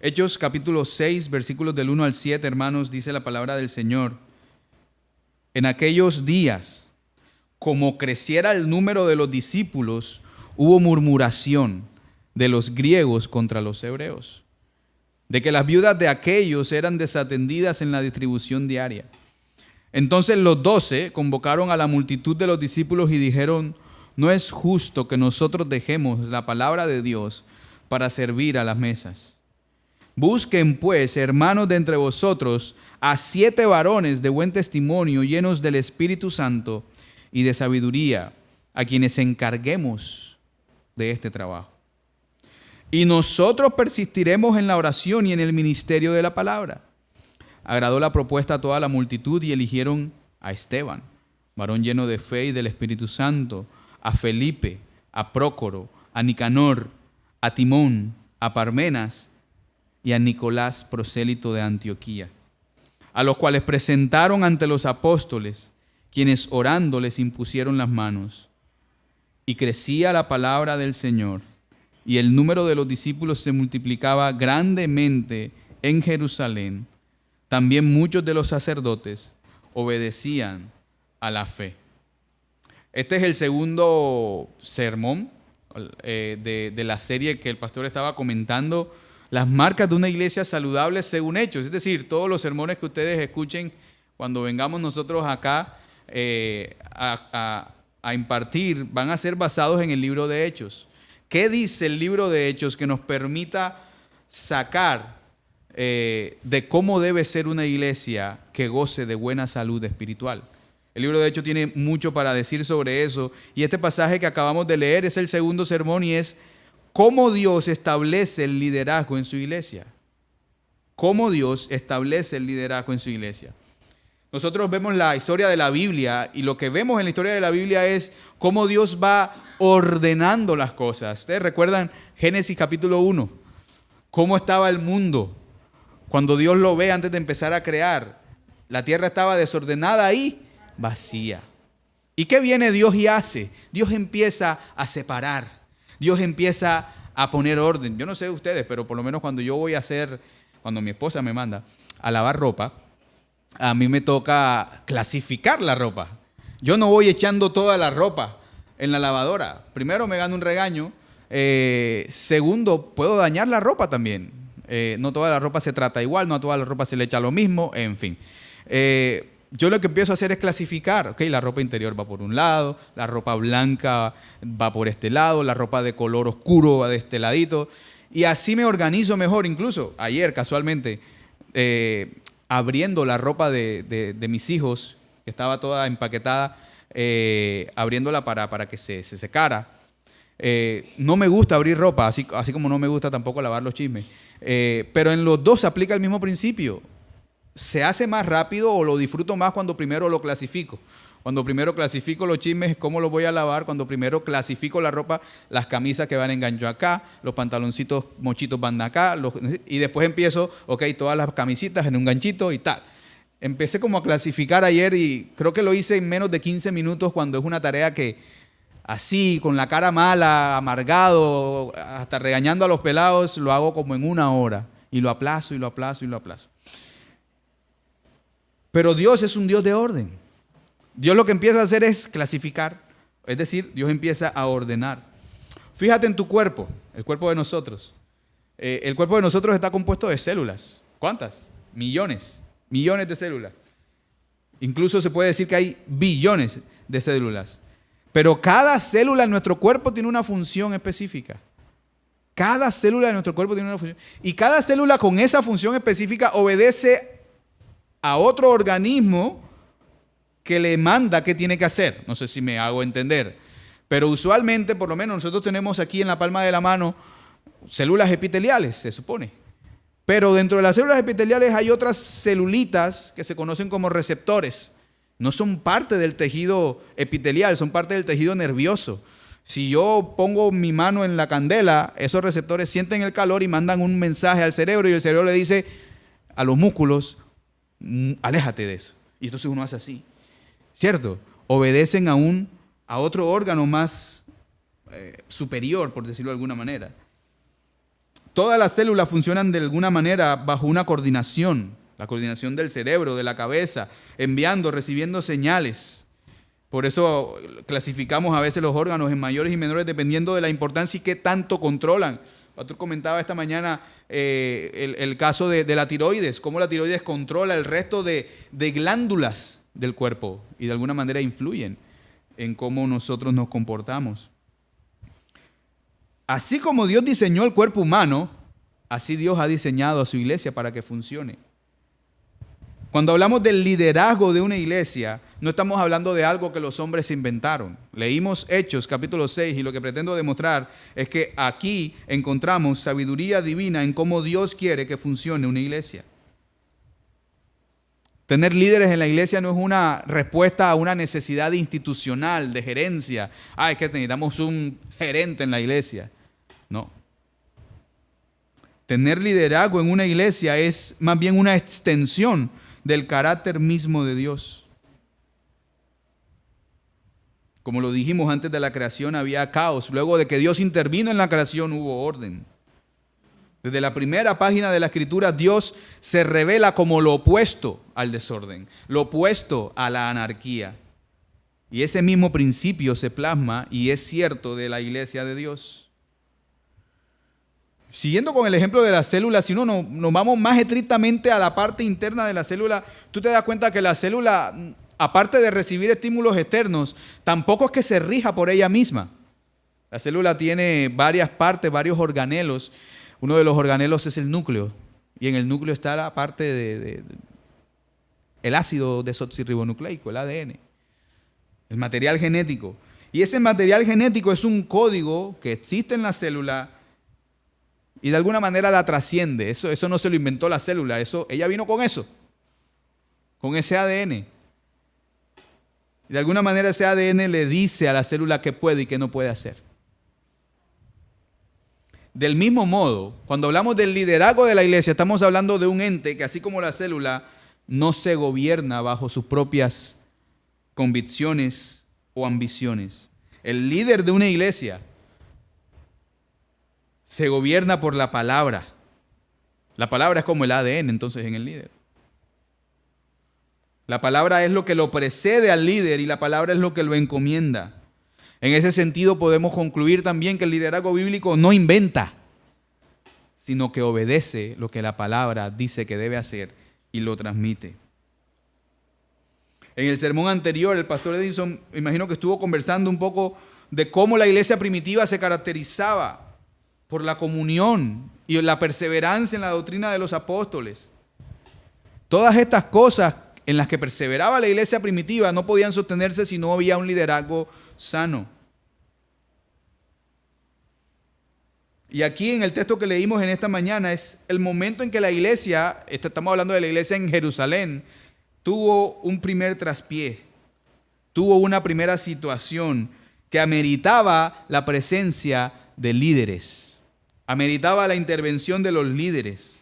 Hechos capítulo 6, versículos del 1 al 7, hermanos, dice la palabra del Señor. En aquellos días, como creciera el número de los discípulos, hubo murmuración de los griegos contra los hebreos, de que las viudas de aquellos eran desatendidas en la distribución diaria. Entonces los 12 convocaron a la multitud de los discípulos y dijeron: no es justo que nosotros dejemos la palabra de Dios para servir a las mesas. Busquen pues, hermanos de entre vosotros, a 7 varones de buen testimonio, llenos del Espíritu Santo y de sabiduría, a quienes encarguemos de este trabajo. Y nosotros persistiremos en la oración y en el ministerio de la palabra. Agradó la propuesta a toda la multitud y eligieron a Esteban, varón lleno de fe y del Espíritu Santo, a Felipe, a Prócoro, a Nicanor, a Timón, a Parmenas y a Nicolás, prosélito de Antioquía, a los cuales presentaron ante los apóstoles, quienes orando les impusieron las manos. Y crecía la palabra del Señor, y el número de los discípulos se multiplicaba grandemente en Jerusalén. También muchos de los sacerdotes obedecían a la fe. Este es el segundo sermón de la serie que el pastor estaba comentando, las marcas de una iglesia saludable según Hechos. Es decir, todos los sermones que ustedes escuchen cuando vengamos nosotros acá a impartir van a ser basados en el libro de Hechos. ¿Qué dice el libro de Hechos que nos permita sacar de cómo debe ser una iglesia que goce de buena salud espiritual? El libro de Hechos tiene mucho para decir sobre eso, y este pasaje que acabamos de leer es el segundo sermón y es cómo Dios establece el liderazgo en su iglesia. Cómo Dios establece el liderazgo en su iglesia. Nosotros vemos la historia de la Biblia y lo que vemos en la historia de la Biblia es cómo Dios va ordenando las cosas. Ustedes recuerdan Génesis capítulo 1, cómo estaba el mundo cuando Dios lo ve antes de empezar a crear. La tierra estaba desordenada y vacía. ¿Y qué viene Dios y hace? Dios empieza a separar. Dios empieza a poner orden. Yo no sé ustedes, pero por lo menos cuando yo voy a hacer, cuando mi esposa me manda a lavar ropa, a mí me toca clasificar la ropa. Yo no voy echando toda la ropa en la lavadora. Primero me gano un regaño. Segundo, puedo dañar la ropa también. No toda la ropa se trata igual, no a toda la ropa se le echa lo mismo, en fin. Yo lo que empiezo a hacer es clasificar. Okay, la ropa interior va por un lado, la ropa blanca va por este lado, la ropa de color oscuro va de este ladito. Y así me organizo mejor. Incluso ayer, casualmente, abriendo la ropa de mis hijos, que estaba toda empaquetada, abriéndola para que se secara. No me gusta abrir ropa, así como no me gusta tampoco lavar los chismes. Pero en los dos se aplica el mismo principio. Se hace más rápido o lo disfruto más cuando primero lo clasifico. Cuando primero clasifico los chismes, cómo los voy a lavar. Cuando primero clasifico la ropa, las camisas que van en gancho acá, los pantaloncitos mochitos van acá, y después empiezo, todas las camisitas en un ganchito y tal. Empecé como a clasificar ayer y creo que lo hice en menos de 15 minutos cuando es una tarea que así, con la cara mala, amargado, hasta regañando a los pelados, lo hago como en 1 hora. Y lo aplazo y lo aplazo y lo aplazo. Pero Dios es un Dios de orden. Dios lo que empieza a hacer es clasificar. Es decir, Dios empieza a ordenar. Fíjate en tu cuerpo, el cuerpo de nosotros. El cuerpo de nosotros está compuesto de células. ¿Cuántas? Millones de células. Incluso se puede decir que hay billones de células. Pero cada célula en nuestro cuerpo tiene una función específica. Cada célula de nuestro cuerpo tiene una función. Y cada célula con esa función específica obedece a otro organismo que le manda qué tiene que hacer. No sé si me hago entender. Pero usualmente, por lo menos nosotros tenemos aquí en la palma de la mano células epiteliales, se supone. Pero dentro de las células epiteliales hay otras celulitas que se conocen como receptores. No son parte del tejido epitelial, son parte del tejido nervioso. Si yo pongo mi mano en la candela, esos receptores sienten el calor y mandan un mensaje al cerebro y el cerebro le dice a los músculos: aléjate de eso. Y entonces uno hace así, ¿cierto? Obedecen a otro órgano más superior, por decirlo de alguna manera. Todas las células funcionan de alguna manera bajo una coordinación, la coordinación del cerebro, de la cabeza, enviando, recibiendo señales. Por eso clasificamos a veces los órganos en mayores y menores dependiendo de la importancia y qué tanto controlan. El pastor comentaba esta mañana el caso de la tiroides, cómo la tiroides controla el resto de glándulas del cuerpo y de alguna manera influyen en cómo nosotros nos comportamos. Así como Dios diseñó el cuerpo humano, así Dios ha diseñado a su iglesia para que funcione. Cuando hablamos del liderazgo de una iglesia, no estamos hablando de algo que los hombres inventaron. Leímos Hechos capítulo 6 y lo que pretendo demostrar es que aquí encontramos sabiduría divina en cómo Dios quiere que funcione una iglesia. Tener líderes en la iglesia no es una respuesta a una necesidad institucional, de gerencia. Es que necesitamos un gerente en la iglesia. No. Tener liderazgo en una iglesia es más bien una extensión del carácter mismo de Dios. Como lo dijimos antes de la creación, había caos. Luego de que Dios intervino en la creación, hubo orden. Desde la primera página de la Escritura, Dios se revela como lo opuesto al desorden, lo opuesto a la anarquía. Y ese mismo principio se plasma y es cierto de la iglesia de Dios. Siguiendo con el ejemplo de las células, si uno nos vamos más estrictamente a la parte interna de la célula, tú te das cuenta que la célula, aparte de recibir estímulos externos, tampoco es que se rija por ella misma. La célula tiene varias partes, varios organelos. Uno de los organelos es el núcleo, y en el núcleo está la parte el ácido desoxirribonucleico, el ADN, el material genético. Y ese material genético es un código que existe en la célula y de alguna manera la trasciende. Eso no se lo inventó la célula, ella vino con eso, con ese ADN. Y de alguna manera ese ADN le dice a la célula qué puede y qué no puede hacer. Del mismo modo, cuando hablamos del liderazgo de la iglesia, estamos hablando de un ente que, así como la célula, no se gobierna bajo sus propias convicciones o ambiciones. El líder de una iglesia se gobierna por la palabra. La palabra es como el ADN, entonces, en el líder. La palabra es lo que lo precede al líder y la palabra es lo que lo encomienda. En ese sentido podemos concluir también que el liderazgo bíblico no inventa, sino que obedece lo que la palabra dice que debe hacer y lo transmite. En el sermón anterior, el pastor Edison, imagino que estuvo conversando un poco de cómo la iglesia primitiva se caracterizaba por la comunión y la perseverancia en la doctrina de los apóstoles. Todas estas cosas en las que perseveraba la iglesia primitiva no podían sostenerse si no había un liderazgo sano. Y aquí en el texto que leímos en esta mañana es el momento en que la iglesia, estamos hablando de la iglesia en Jerusalén, tuvo un primer traspié, tuvo una primera situación que ameritaba la presencia de líderes, ameritaba la intervención de los líderes.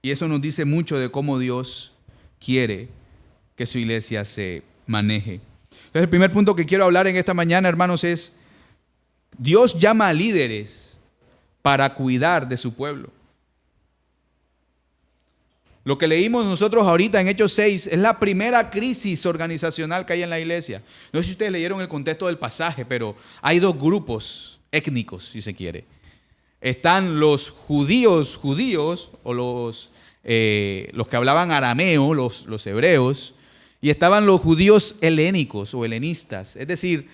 Y eso nos dice mucho de cómo Dios quiere que su iglesia se maneje. Entonces, el primer punto que quiero hablar en esta mañana, hermanos, es Dios llama a líderes para cuidar de su pueblo. Lo que leímos nosotros ahorita en Hechos 6 es la primera crisis organizacional que hay en la iglesia. No sé si ustedes leyeron el contexto del pasaje, pero hay dos grupos étnicos, si se quiere. Están los judíos o los que hablaban arameo, los hebreos, y estaban los judíos helénicos o helenistas, es decir,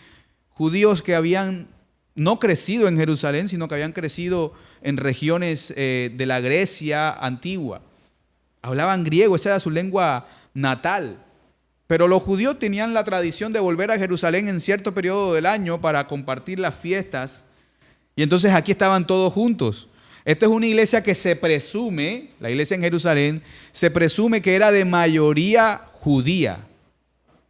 judíos que habían no crecido en Jerusalén, sino que habían crecido en regiones de la Grecia antigua. Hablaban griego, esa era su lengua natal. Pero los judíos tenían la tradición de volver a Jerusalén en cierto periodo del año para compartir las fiestas. Y entonces aquí estaban todos juntos. Esta es una iglesia que se presume, la iglesia en Jerusalén, se presume que era de mayoría judía,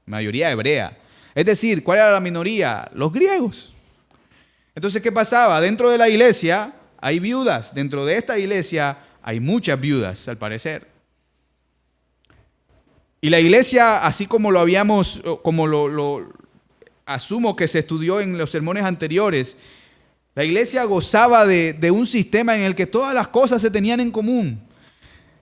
mayoría hebrea. Es decir, ¿cuál era la minoría? Los griegos. Entonces, ¿qué pasaba? Dentro de la iglesia hay viudas. Dentro de esta iglesia hay muchas viudas, al parecer. Y la iglesia, así como lo asumo que se estudió en los sermones anteriores, la iglesia gozaba de un sistema en el que todas las cosas se tenían en común.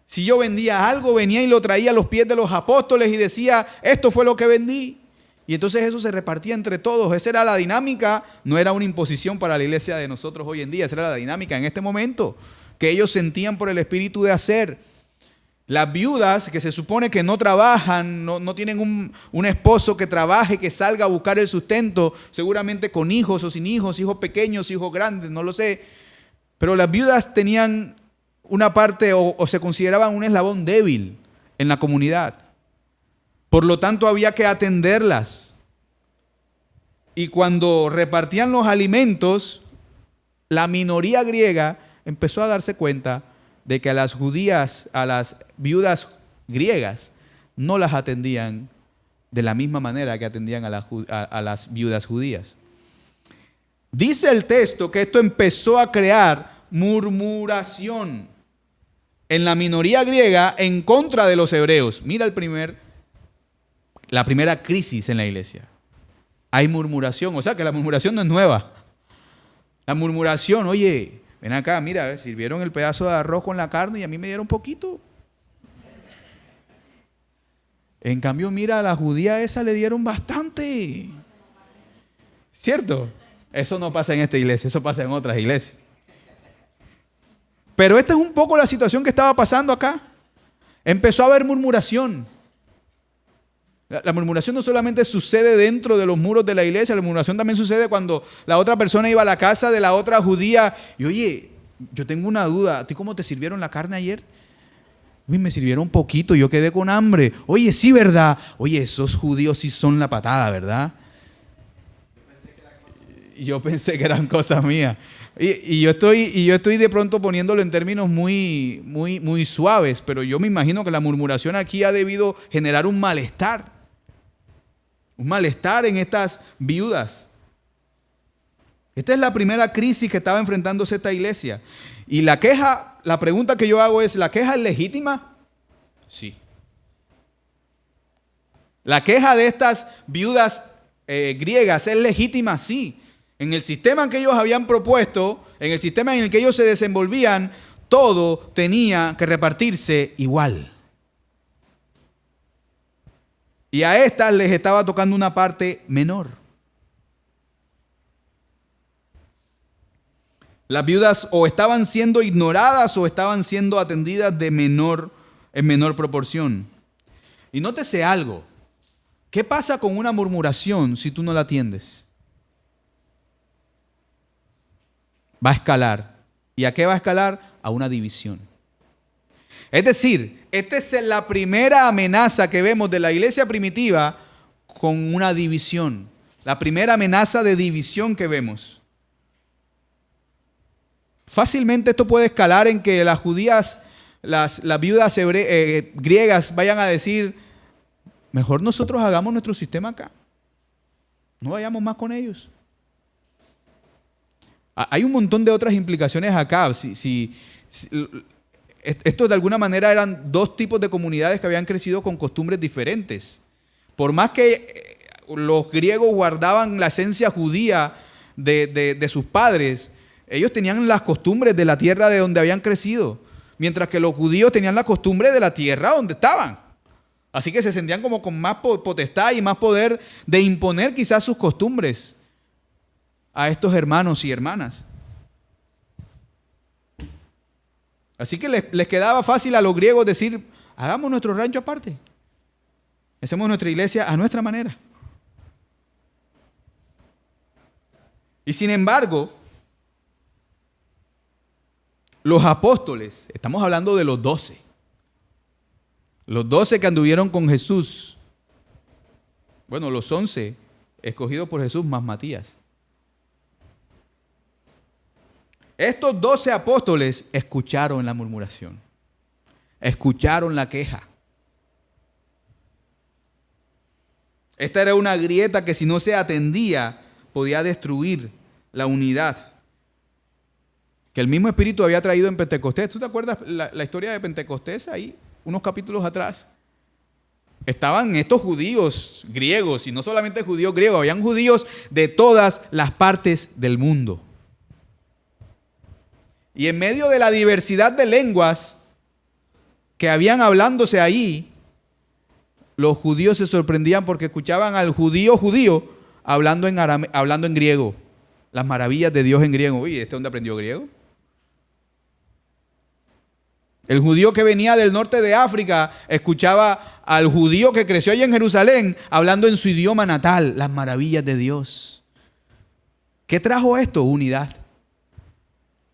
Si yo vendía algo, venía y lo traía a los pies de los apóstoles y decía, esto fue lo que vendí. Y entonces eso se repartía entre todos. Esa era la dinámica, no era una imposición para la iglesia de nosotros hoy en día, esa era la dinámica en este momento, que ellos sentían por el espíritu de hacer. Las viudas, que se supone que no trabajan, no tienen un esposo que trabaje, que salga a buscar el sustento, seguramente con hijos o sin hijos, hijos pequeños, hijos grandes, no lo sé. Pero las viudas tenían una parte o se consideraban un eslabón débil en la comunidad. Por lo tanto, había que atenderlas. Y cuando repartían los alimentos, la minoría griega empezó a darse cuenta de que a las viudas griegas, no las atendían de la misma manera que atendían a las viudas judías. Dice el texto que esto empezó a crear murmuración en la minoría griega en contra de los hebreos. Mira la primera crisis en la iglesia. Hay murmuración, o sea que la murmuración no es nueva. La murmuración, oye, ven acá, mira, sirvieron el pedazo de arroz con la carne y a mí me dieron poquito. En cambio, mira, a la judía esa le dieron bastante. ¿Cierto? Eso no pasa en esta iglesia, eso pasa en otras iglesias. Pero esta es un poco la situación que estaba pasando acá. Empezó a haber murmuración. La murmuración no solamente sucede dentro de los muros de la iglesia, la murmuración también sucede cuando la otra persona iba a la casa de la otra judía y oye, yo tengo una duda, ¿a ti cómo te sirvieron la carne ayer? Uy, me sirvieron poquito, yo quedé con hambre. Oye, sí, ¿verdad? Oye, esos judíos sí son la patada, ¿verdad? Yo pensé que eran cosas mías. Y yo estoy de pronto poniéndolo en términos muy, muy, muy suaves, pero yo me imagino que la murmuración aquí ha debido generar un malestar. Un malestar en estas viudas. Esta es la primera crisis que estaba enfrentándose esta iglesia. Y la pregunta que yo hago es, ¿la queja es legítima? Sí. ¿La queja de estas viudas griegas es legítima? Sí. En el sistema que ellos habían propuesto, en el sistema en el que ellos se desenvolvían, todo tenía que repartirse igual. Y a estas les estaba tocando una parte menor. Las viudas o estaban siendo ignoradas o estaban siendo atendidas en menor proporción. Y nótese algo. ¿Qué pasa con una murmuración si tú no la atiendes? Va a escalar. ¿Y a qué va a escalar? A una división. Es decir, esta es la primera amenaza que vemos de la iglesia primitiva con una división. La primera amenaza de división que vemos. Fácilmente esto puede escalar en que las judías, las viudas griegas vayan a decir, mejor nosotros hagamos nuestro sistema acá. No vayamos más con ellos. Hay un montón de otras implicaciones acá. Esto de alguna manera eran dos tipos de comunidades que habían crecido con costumbres diferentes. Por más que los griegos guardaban la esencia judía de sus padres, ellos tenían las costumbres de la tierra de donde habían crecido, mientras que los judíos tenían la costumbre de la tierra donde estaban. Así que se sentían como con más potestad y más poder de imponer quizás sus costumbres a estos hermanos y hermanas. Así que les quedaba fácil a los griegos decir, hagamos nuestro rancho aparte. Hacemos nuestra iglesia a nuestra manera. Y sin embargo, los apóstoles, estamos hablando de los 12 que anduvieron con Jesús, bueno, los 11 escogidos por Jesús más Matías. Estos 12 apóstoles escucharon la murmuración, escucharon la queja. Esta era una grieta que si no se atendía podía destruir la unidad que el mismo Espíritu había traído en Pentecostés. ¿Tú te acuerdas la historia de Pentecostés ahí, unos capítulos atrás? estaban estos judíos griegos, y no solamente judíos griegos, habían judíos de todas las partes del mundo. Y en medio de la diversidad de lenguas que habían hablándose ahí, los judíos se sorprendían porque escuchaban al judío hablando en griego, las maravillas de Dios en griego. Uy, ¿este dónde aprendió griego? El judío que venía del norte de África escuchaba al judío que creció allá en Jerusalén hablando en su idioma natal, las maravillas de Dios. ¿Qué trajo esto? Unidad.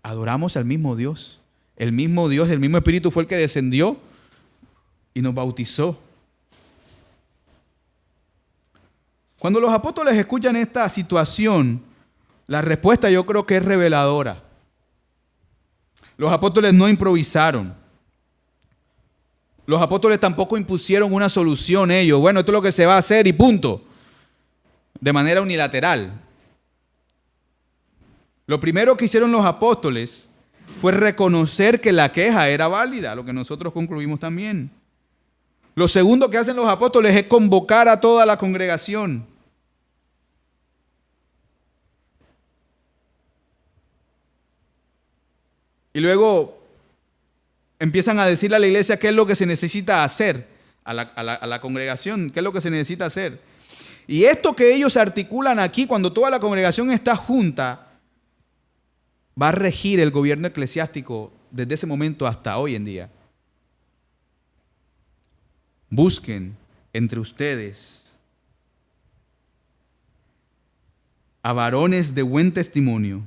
Adoramos al mismo Dios. El mismo Dios, el mismo Espíritu fue el que descendió y nos bautizó. Cuando los apóstoles escuchan esta situación, la respuesta yo creo que es reveladora. Los apóstoles no improvisaron. Los apóstoles tampoco impusieron una solución ellos. Bueno, esto es lo que se va a hacer y punto. De manera unilateral. Lo primero que hicieron los apóstoles fue reconocer que la queja era válida, lo que nosotros concluimos también. Lo segundo que hacen los apóstoles es convocar a toda la congregación. Y luego empiezan a decirle a la iglesia qué es lo que se necesita hacer, a la congregación, qué es lo que se necesita hacer. Y esto que ellos articulan aquí, cuando toda la congregación está junta, va a regir el gobierno eclesiástico desde ese momento hasta hoy en día. Busquen entre ustedes a varones de buen testimonio,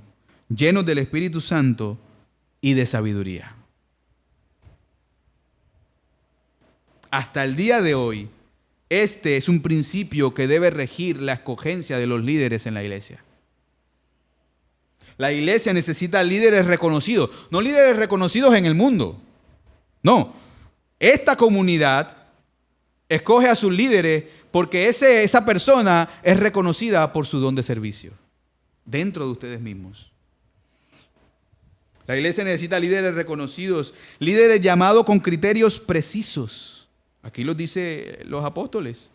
llenos del Espíritu Santo y de sabiduría. Hasta el día de hoy, este es un principio que debe regir la escogencia de los líderes en la iglesia. La iglesia necesita líderes reconocidos, no líderes reconocidos en el mundo. No, esta comunidad escoge a sus líderes porque esa persona es reconocida por su don de servicio dentro de ustedes mismos. La iglesia necesita líderes reconocidos, líderes llamados con criterios precisos. Aquí los dice los apóstoles,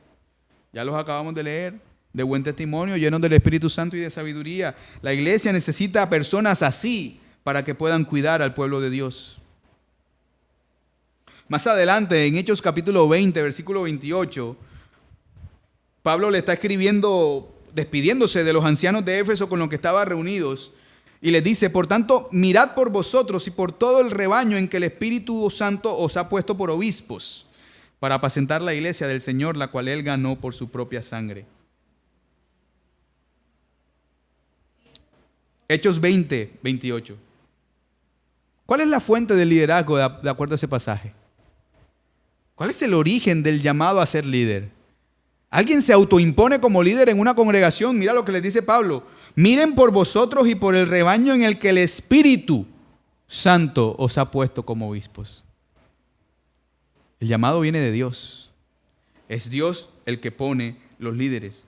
ya los acabamos de leer, de buen testimonio, llenos del Espíritu Santo y de sabiduría. La iglesia necesita personas así para que puedan cuidar al pueblo de Dios. Más adelante, en Hechos capítulo 20, versículo 28, Pablo le está escribiendo, despidiéndose de los ancianos de Éfeso con los que estaban reunidos, y les dice: por tanto, mirad por vosotros y por todo el rebaño en que el Espíritu Santo os ha puesto por obispos, para apacentar la iglesia del Señor, la cual Él ganó por su propia sangre. Hechos 20, 28. ¿Cuál es la fuente del liderazgo de acuerdo a ese pasaje? ¿Cuál es el origen del llamado a ser líder? Alguien se autoimpone como líder en una congregación. Mira lo que les dice Pablo: miren por vosotros y por el rebaño en el que el Espíritu Santo os ha puesto como obispos. El llamado viene de Dios. Es Dios el que pone los líderes.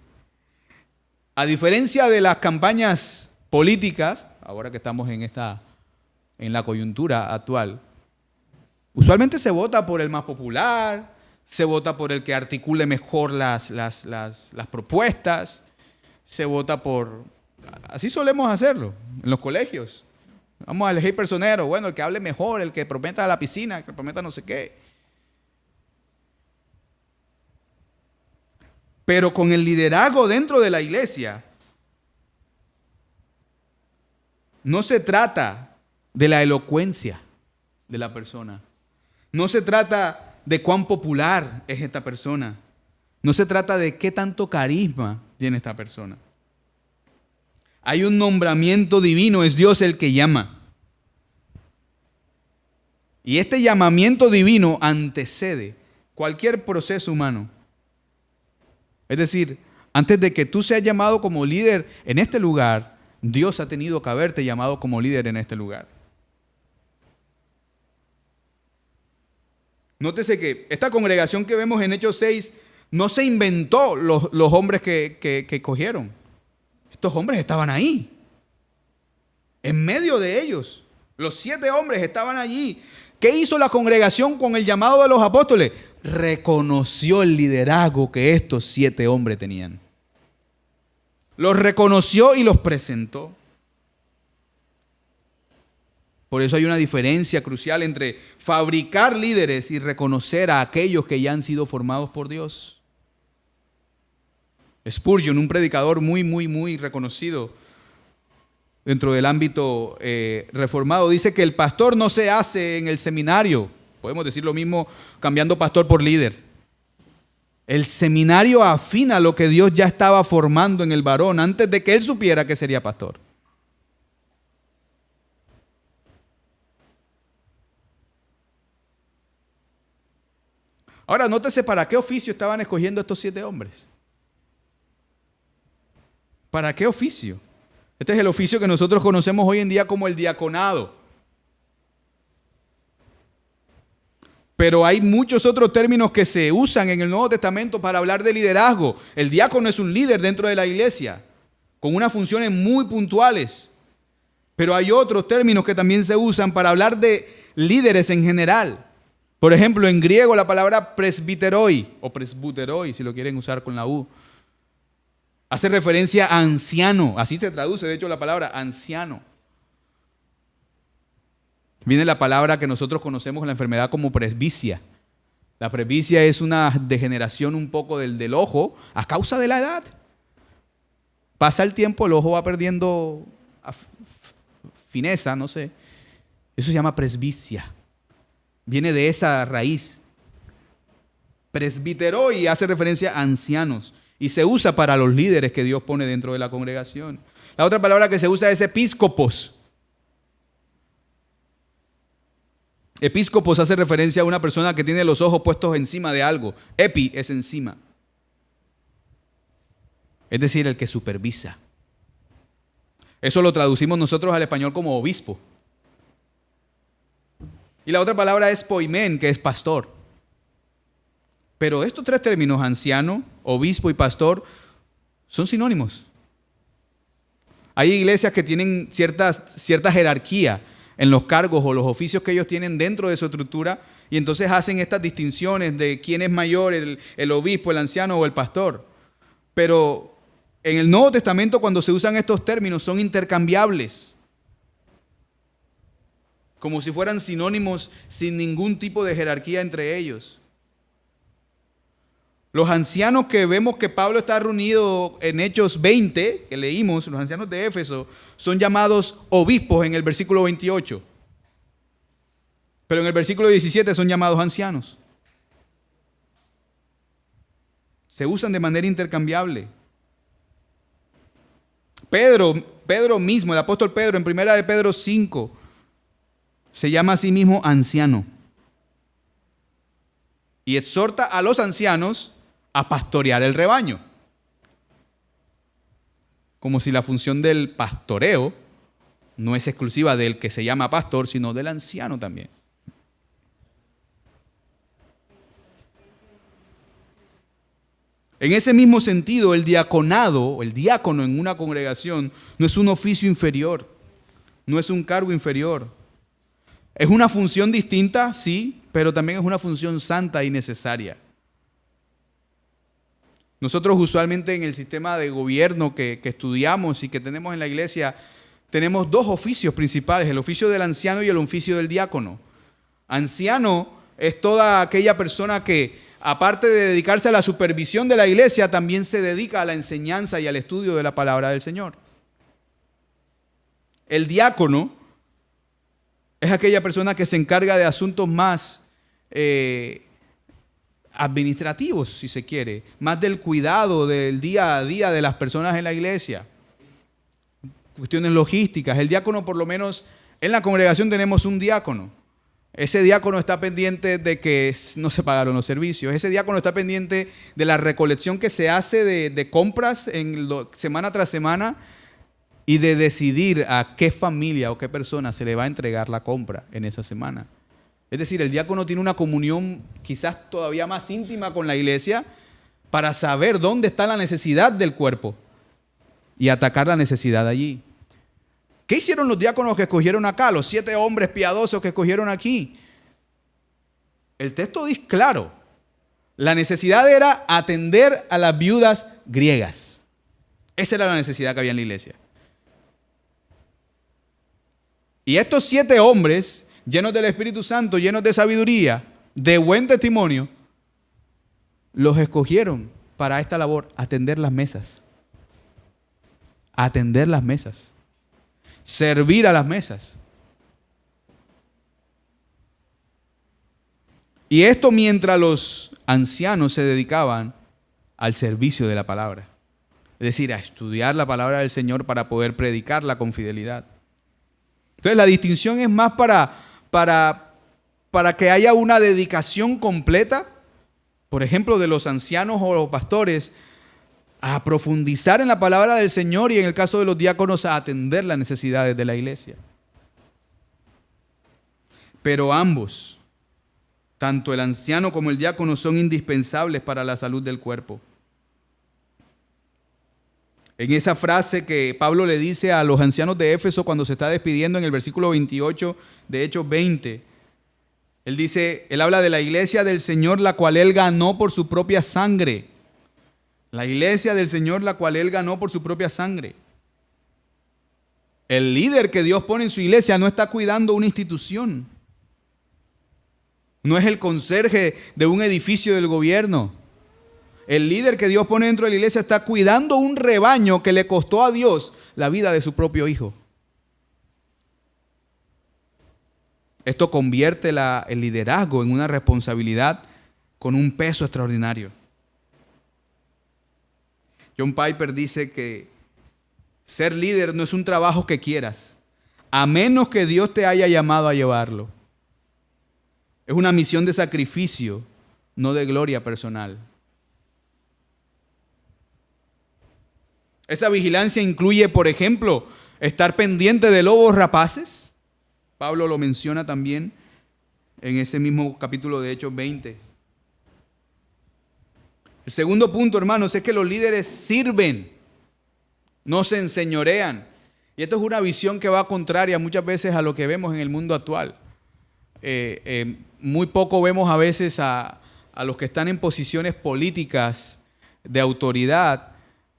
A diferencia de las campañas políticas, ahora que estamos en la coyuntura actual, usualmente se vota por el más popular, se vota por el que articule mejor las propuestas, se vota por... Así solemos hacerlo en los colegios. Vamos a elegir personero, bueno, el que hable mejor, el que prometa la piscina, el que prometa no sé qué. Pero con el liderazgo dentro de la iglesia, no se trata de la elocuencia de la persona. No se trata de cuán popular es esta persona. No se trata de qué tanto carisma tiene esta persona. Hay un nombramiento divino, es Dios el que llama. Y este llamamiento divino antecede cualquier proceso humano. Es decir, antes de que tú seas llamado como líder en este lugar, Dios ha tenido que haberte llamado como líder en este lugar. Nótese que esta congregación que vemos en Hechos 6 no se inventó los hombres que cogieron. Estos hombres estaban ahí, en medio de ellos. Los 7 hombres estaban allí. ¿Qué hizo la congregación con el llamado de los apóstoles? reconoció el liderazgo que estos 7 hombres tenían. Los reconoció y los presentó. Por eso hay una diferencia crucial entre fabricar líderes y reconocer a aquellos que ya han sido formados por Dios. Spurgeon, un predicador muy reconocido dentro del ámbito reformado, dice que el pastor no se hace en el seminario. Podemos decir lo mismo cambiando pastor por líder. El seminario afina lo que Dios ya estaba formando en el varón antes de que él supiera que sería pastor. Ahora, nótese para qué oficio estaban escogiendo estos 7 hombres. ¿Para qué oficio? Este es el oficio que nosotros conocemos hoy en día como el diaconado. Pero hay muchos otros términos que se usan en el Nuevo Testamento para hablar de liderazgo. El diácono es un líder dentro de la iglesia, con unas funciones muy puntuales. Pero hay otros términos que también se usan para hablar de líderes en general. Por ejemplo, en griego la palabra presbiteroi, o presbuteroi, si lo quieren usar con la U, hace referencia a anciano. Así se traduce, de hecho, la palabra anciano. Viene la palabra que nosotros conocemos en la enfermedad como presbicia. La presbicia es una degeneración un poco del ojo a causa de la edad. Pasa el tiempo, el ojo va perdiendo fineza, no sé. Eso se llama presbicia. Viene de esa raíz. Presbiteroi hace referencia a ancianos y se usa para los líderes que Dios pone dentro de la congregación. La otra palabra que se usa es episcopos. Episcopos hace referencia a una persona que tiene los ojos puestos encima de algo. Epi es encima. Es decir, el que supervisa. Eso lo traducimos nosotros al español como obispo. Y la otra palabra es poimen, que es pastor. Pero estos 3 términos, anciano, obispo y pastor, son sinónimos. Hay iglesias que tienen cierta jerarquía en los cargos o los oficios que ellos tienen dentro de su estructura y entonces hacen estas distinciones de quién es mayor, el obispo, el anciano o el pastor. Pero en el Nuevo Testamento cuando se usan estos términos son intercambiables, como si fueran sinónimos sin ningún tipo de jerarquía entre ellos. Los ancianos que vemos que Pablo está reunido en Hechos 20, que leímos, los ancianos de Éfeso, son llamados obispos en el versículo 28. Pero en el versículo 17 son llamados ancianos. Se usan de manera intercambiable. Pedro mismo, el apóstol Pedro, en 1 de Pedro 5, se llama a sí mismo anciano. Y exhorta a los ancianos a pastorear el rebaño. Como si la función del pastoreo no es exclusiva del que se llama pastor, sino del anciano también. En ese mismo sentido, el diaconado, el diácono en una congregación, no es un oficio inferior, no es un cargo inferior. Es una función distinta, sí, pero también es una función santa y necesaria. Nosotros usualmente en el sistema de gobierno que estudiamos y que tenemos en la iglesia, tenemos 2 oficios principales, el oficio del anciano y el oficio del diácono. Anciano es toda aquella persona que, aparte de dedicarse a la supervisión de la iglesia, también se dedica a la enseñanza y al estudio de la palabra del Señor. El diácono es aquella persona que se encarga de asuntos más administrativos, si se quiere, más del cuidado del día a día de las personas en la iglesia, cuestiones logísticas. El diácono, por lo menos en la congregación tenemos un diácono. Ese diácono está pendiente de que no se pagaron los servicios. Ese diácono está pendiente de la recolección que se hace de compras semana tras semana y de decidir a qué familia o qué persona se le va a entregar la compra en esa semana. Es decir, el diácono tiene una comunión quizás todavía más íntima con la iglesia para saber dónde está la necesidad del cuerpo y atacar la necesidad allí. ¿Qué hicieron los diáconos que escogieron acá? Los 7 hombres piadosos que escogieron aquí. El texto dice claro, La necesidad era atender a las viudas griegas. Esa era la necesidad que había en la iglesia. Y estos 7 hombres, llenos del Espíritu Santo, llenos de sabiduría, de buen testimonio, los escogieron para esta labor, atender las mesas. Atender las mesas. Servir a las mesas. Y esto mientras los ancianos se dedicaban al servicio de la palabra. Es decir, a estudiar la palabra del Señor para poder predicarla con fidelidad. Entonces la distinción es más para que haya una dedicación completa, por ejemplo, de los ancianos o los pastores, a profundizar en la palabra del Señor y en el caso de los diáconos a atender las necesidades de la iglesia. Pero ambos, tanto el anciano como el diácono, son indispensables para la salud del cuerpo. En esa frase que Pablo le dice a los ancianos de Éfeso cuando se está despidiendo en el versículo 28 de Hechos 20, él habla de la iglesia del Señor, la cual él ganó por su propia sangre. La iglesia del Señor, la cual él ganó por su propia sangre. El líder que Dios pone en su iglesia no está cuidando una institución. No es el conserje de un edificio del gobierno. El líder que Dios pone dentro de la iglesia está cuidando un rebaño que le costó a Dios la vida de su propio hijo. Esto convierte el liderazgo en una responsabilidad con un peso extraordinario. John Piper dice que ser líder no es un trabajo que quieras, a menos que Dios te haya llamado a llevarlo. Es una misión de sacrificio, no de gloria personal. Esa vigilancia incluye, por ejemplo, estar pendiente de lobos rapaces. Pablo lo menciona también en ese mismo capítulo de Hechos 20. El segundo punto, hermanos, es que los líderes sirven, no se enseñorean. Y esto es una visión que va contraria muchas veces a lo que vemos en el mundo actual. Muy poco vemos a veces a los que están en posiciones políticas de autoridad,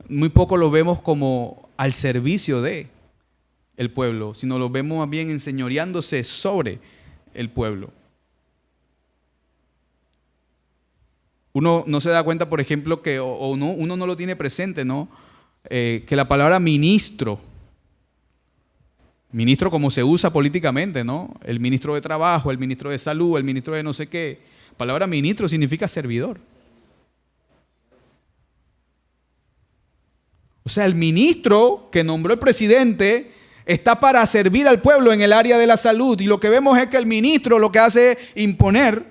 muy poco los vemos como al servicio de el pueblo, sino los vemos más bien enseñoreándose sobre el pueblo. Uno no se da cuenta, por ejemplo, que uno no lo tiene presente, ¿no? Que la palabra ministro como se usa políticamente, ¿no? El ministro de Trabajo, el ministro de Salud, el ministro de no sé qué. La palabra ministro significa servidor. O sea, el ministro que nombró el presidente está para servir al pueblo en el área de la salud. Y lo que vemos es que el ministro lo que hace es imponer,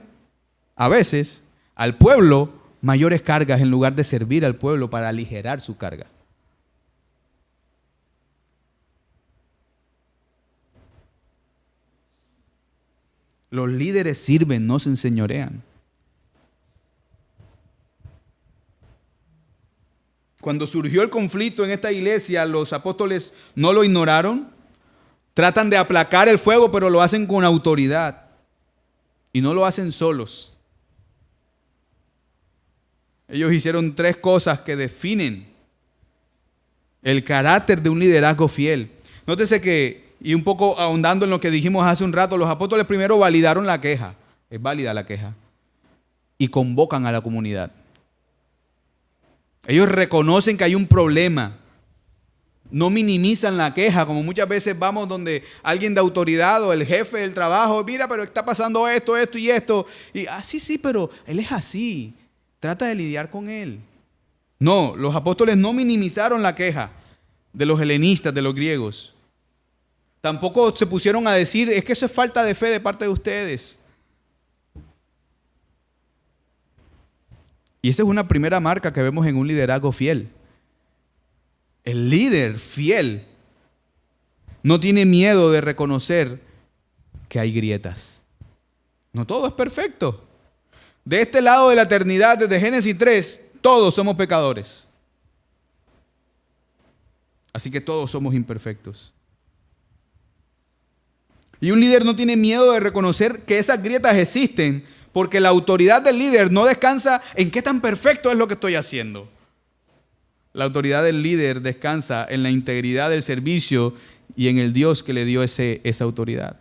a veces, al pueblo mayores cargas en lugar de servir al pueblo para aligerar su carga. Los líderes sirven, no se enseñorean. Cuando surgió el conflicto en esta iglesia, los apóstoles no lo ignoraron. Tratan de aplacar el fuego, pero lo hacen con autoridad. Y no lo hacen solos. Ellos hicieron 3 cosas que definen el carácter de un liderazgo fiel. Nótese que, y un poco ahondando en lo que dijimos hace un rato, los apóstoles primero validaron la queja. Es válida la queja. Y convocan a la comunidad. Ellos reconocen que hay un problema. No minimizan la queja, como muchas veces vamos donde alguien de autoridad o el jefe del trabajo, mira, pero está pasando esto, esto y esto. Y, sí, pero él es así. Trata de lidiar con él. No, los apóstoles no minimizaron la queja de los helenistas, de los griegos. Tampoco se pusieron a decir, es que eso es falta de fe de parte de ustedes. Y esa es una primera marca que vemos en un liderazgo fiel. El líder fiel no tiene miedo de reconocer que hay grietas. No todo es perfecto. De este lado de la eternidad, desde Génesis 3, todos somos pecadores. Así que todos somos imperfectos. Y un líder no tiene miedo de reconocer que esas grietas existen Porque la autoridad del líder no descansa en qué tan perfecto es lo que estoy haciendo. La autoridad del líder descansa en la integridad del servicio y en el Dios que le dio esa autoridad.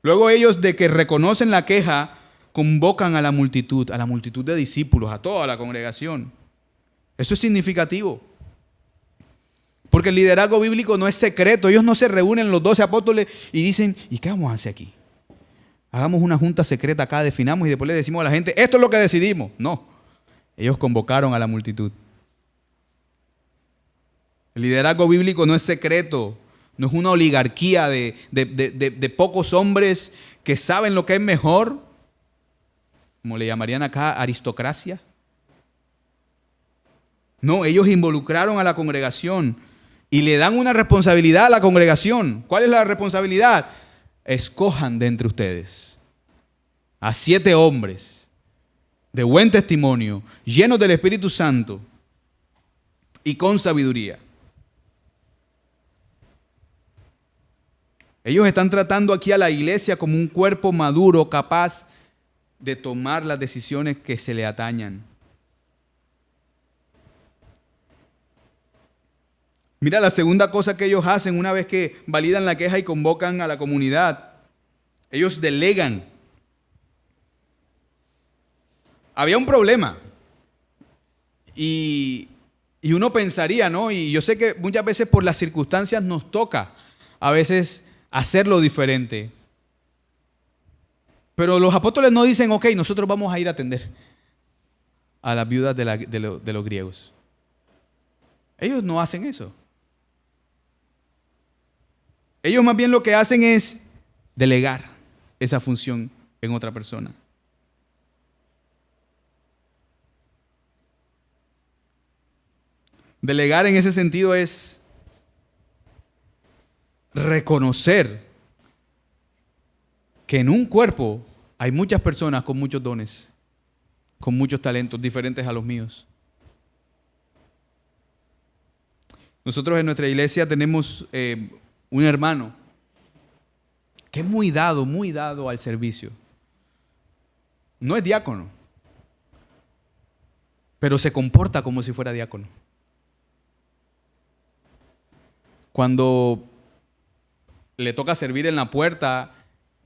Luego ellos, de que reconocen la queja, convocan a la multitud de discípulos, a toda la congregación. Eso es significativo. Porque el liderazgo bíblico no es secreto. Ellos no se reúnen los 12 apóstoles y dicen, ¿y qué vamos a hacer aquí? Hagamos una junta secreta acá, definamos y después le decimos a la gente, esto es lo que decidimos. No. Ellos convocaron a la multitud. El liderazgo bíblico no es secreto, no es una oligarquía de pocos hombres que saben lo que es mejor, como le llamarían acá, aristocracia. No, ellos involucraron a la congregación y le dan una responsabilidad a la congregación. ¿Cuál es la responsabilidad? Escojan de entre ustedes a 7 hombres de buen testimonio, llenos del Espíritu Santo y con sabiduría. Ellos están tratando aquí a la iglesia como un cuerpo maduro, capaz de tomar las decisiones que se le atañan. Mira la segunda cosa que ellos hacen una vez que validan la queja y convocan a la comunidad. Ellos delegan. Había un problema y uno pensaría, ¿no? Y yo sé que muchas veces por las circunstancias nos toca a veces hacerlo diferente. Pero los apóstoles no dicen, ok, nosotros vamos a ir a atender a las viudas de los griegos. Ellos no hacen eso. Ellos más bien lo que hacen es delegar esa función en otra persona. Delegar en ese sentido es reconocer que en un cuerpo hay muchas personas con muchos dones, con muchos talentos diferentes a los míos. Nosotros en nuestra iglesia tenemos un hermano que es muy dado al servicio. No es diácono, pero se comporta como si fuera diácono. Cuando le toca servir en la puerta,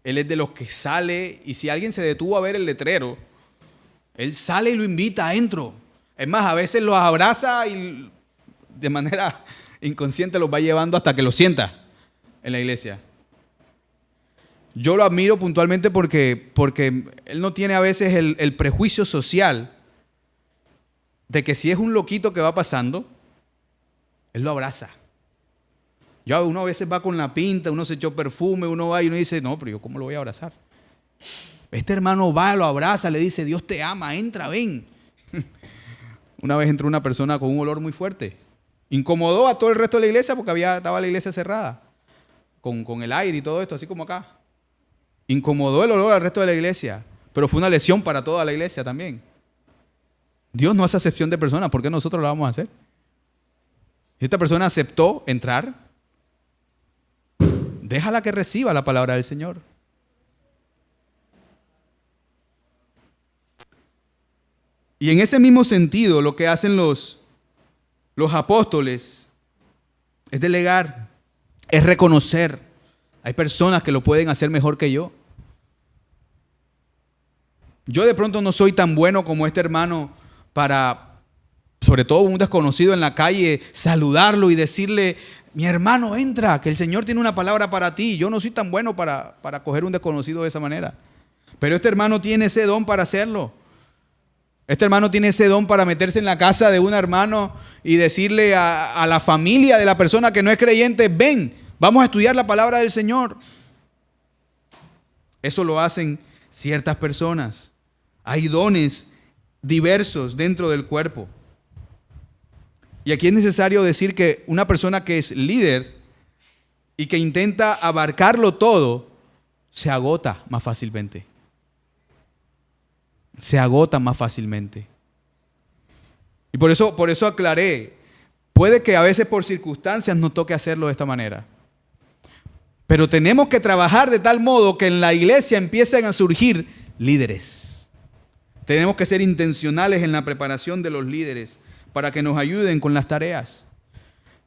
él es de los que sale y si alguien se detuvo a ver el letrero, él sale y lo invita adentro. Es más, a veces los abraza y de manera inconsciente los va llevando hasta que los sienta en la iglesia. Yo lo admiro puntualmente porque él no tiene a veces el prejuicio social de que si es un loquito que va pasando, él lo abraza. Ya uno a veces va con la pinta, uno se echó perfume, uno va y uno dice, no, pero yo ¿cómo lo voy a abrazar? Este hermano va, lo abraza, le dice, Dios te ama, entra, ven. Una vez entró una persona con un olor muy fuerte. Incomodó a todo el resto de la iglesia porque estaba la iglesia cerrada. Con el aire y todo esto, así como acá. Incomodó el olor al resto de la iglesia. Pero fue una lesión para toda la iglesia también. Dios no hace acepción de personas, ¿por qué nosotros la vamos a hacer? Esta persona aceptó entrar. Déjala que reciba la palabra del Señor. Y en ese mismo sentido, lo que hacen los apóstoles es delegar, es reconocer. Hay personas que lo pueden hacer mejor que yo. Yo de pronto no soy tan bueno como este hermano para, sobre todo un desconocido en la calle, saludarlo y decirle, mi hermano, entra, que el Señor tiene una palabra para ti. Yo no soy tan bueno para coger un desconocido de esa manera. Pero este hermano tiene ese don para hacerlo. Este hermano tiene ese don para meterse en la casa de un hermano y decirle a la familia de la persona que no es creyente, ven, vamos a estudiar la palabra del Señor. Eso lo hacen ciertas personas. Hay dones diversos dentro del cuerpo. Y aquí es necesario decir que una persona que es líder y que intenta abarcarlo todo, se agota más fácilmente. Se agota más fácilmente. Y por eso aclaré, puede que a veces por circunstancias nos toque hacerlo de esta manera. Pero tenemos que trabajar de tal modo que en la iglesia empiecen a surgir líderes. Tenemos que ser intencionales en la preparación de los líderes para que nos ayuden con las tareas.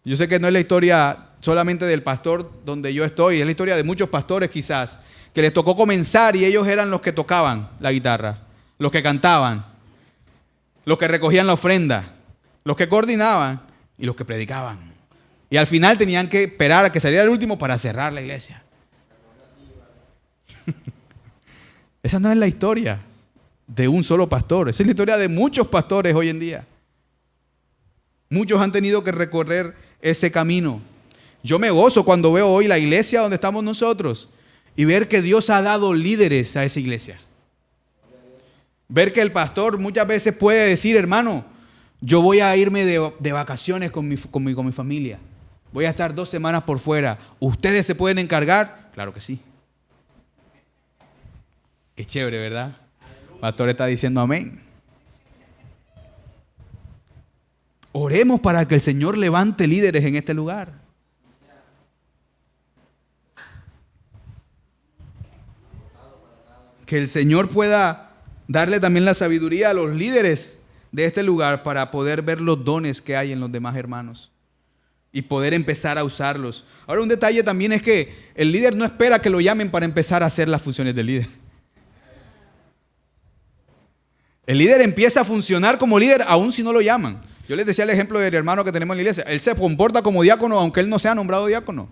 Yo sé que no es la historia solamente del pastor donde yo estoy, es la historia de muchos pastores quizás, que les tocó comenzar y ellos eran los que tocaban la guitarra, los que cantaban, los que recogían la ofrenda, los que coordinaban y los que predicaban. Y al final tenían que esperar a que saliera el último para cerrar la iglesia. Esa no es la historia de un solo pastor, esa es la historia de muchos pastores hoy en día. Muchos han tenido que recorrer ese camino. Yo me gozo cuando veo hoy la iglesia donde estamos nosotros y ver que Dios ha dado líderes a esa iglesia. Ver que el pastor muchas veces puede decir, hermano, yo voy a irme de vacaciones con mi familia. Voy a estar 2 semanas por fuera. ¿Ustedes se pueden encargar? Claro que sí. Qué chévere, ¿verdad? El pastor está diciendo amén. Oremos para que el Señor levante líderes en este lugar. Que el Señor pueda darle también la sabiduría a los líderes de este lugar para poder ver los dones que hay en los demás hermanos y poder empezar a usarlos. Ahora, un detalle también es que el líder no espera que lo llamen para empezar a hacer las funciones del líder. El líder empieza a funcionar como líder aún si no lo llaman. Yo les decía el ejemplo del hermano que tenemos en la iglesia. Él se comporta como diácono aunque él no sea nombrado diácono.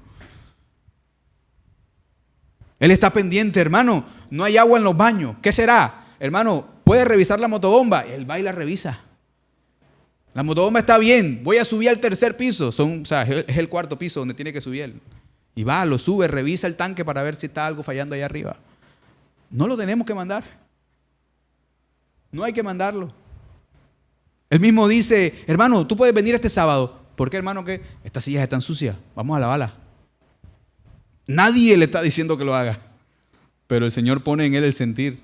Él está pendiente, hermano, no hay agua en los baños. ¿Qué será? Hermano, ¿puede revisar la motobomba? Él va y la revisa. La motobomba está bien, voy a subir al 3er piso. Es el 4º piso donde tiene que subir él. Y va, lo sube, revisa el tanque para ver si está algo fallando allá arriba. No lo tenemos que mandar. No hay que mandarlo. Él mismo dice, hermano, tú puedes venir este sábado. ¿Por qué, hermano? ¿Qué? Estas sillas están sucias, vamos a lavarlas. Nadie le está diciendo que lo haga, pero el Señor pone en él el sentir.